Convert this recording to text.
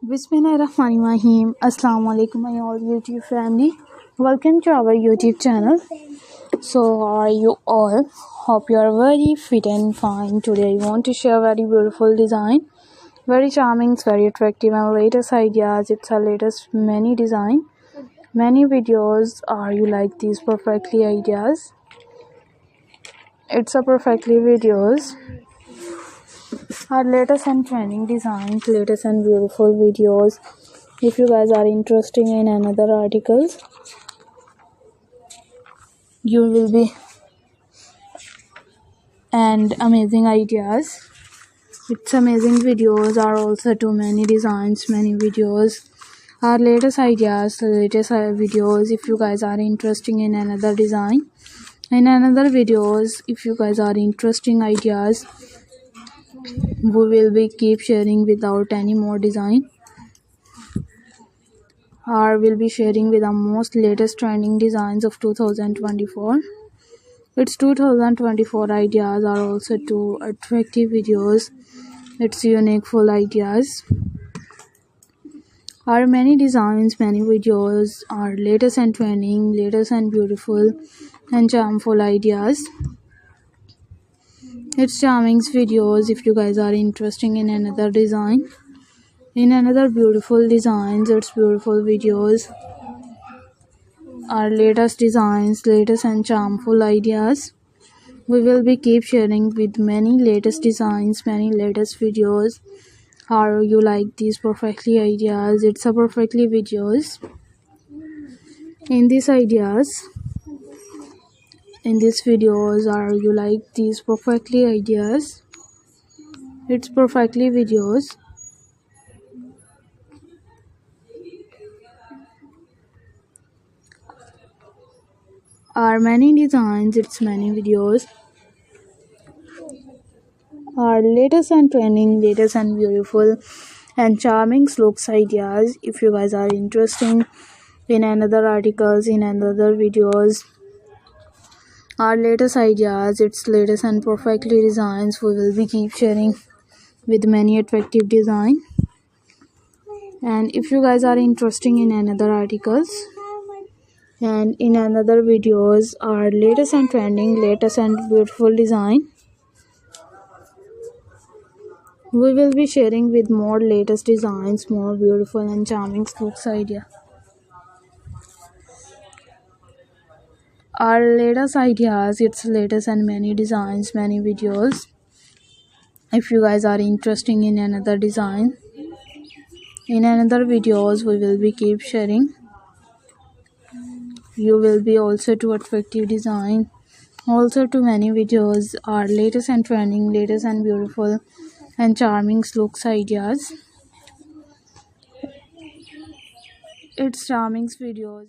Bismillahirrahmanirrahim. Assalamu alaikum my all YouTube family. Welcome to our YouTube channel. So how are you all? Hope you are very fit and fine. Today I want to share very beautiful design. Very charming, very attractive and latest ideas. It's our latest many design. Many videos. Are you like these perfectly ideas? It's a perfectly videos. Our latest and trending designs, latest and beautiful videos. If you guys are interested in another articles, you will be and amazing ideas. It's amazing videos are also too many designs, many videos. Our latest ideas, latest videos. If you guys are interested in another design, in another videos, if you guys are interesting ideas, we will be keep sharing without any more design. Or will be sharing with the most latest trending designs of 2024. Its 2024 ideas are also two attractive videos. It's unique full ideas. Our many designs, many videos are latest and trending, latest and beautiful and charmful ideas. It's charming videos. If you guys are interested in another design, in another beautiful designs, it's beautiful videos. Our latest designs, latest and charmful ideas. We will be keep sharing with many latest designs, many latest videos. How you like these perfectly ideas? It's a perfectly videos. In these ideas, in these videos, are you like these perfectly ideas? It's perfectly videos. Are many designs, it's many videos. Our latest and trending, latest and beautiful and charming looks ideas. If you guys are interested in another articles, in another videos, our latest ideas, its latest and perfectly designs, we will be keep sharing with many attractive design. And if you guys are interested in another articles and in another videos, our latest and trending, latest and beautiful design, we will be sharing with more latest designs, more beautiful and charming looks idea. Our latest ideas, its latest and many designs, many videos. If you guys are interested in another design, in another videos, we will be keep sharing. You will be also to attractive design, also to many videos. Our latest and trending, latest and beautiful and charming looks ideas. It's charming videos.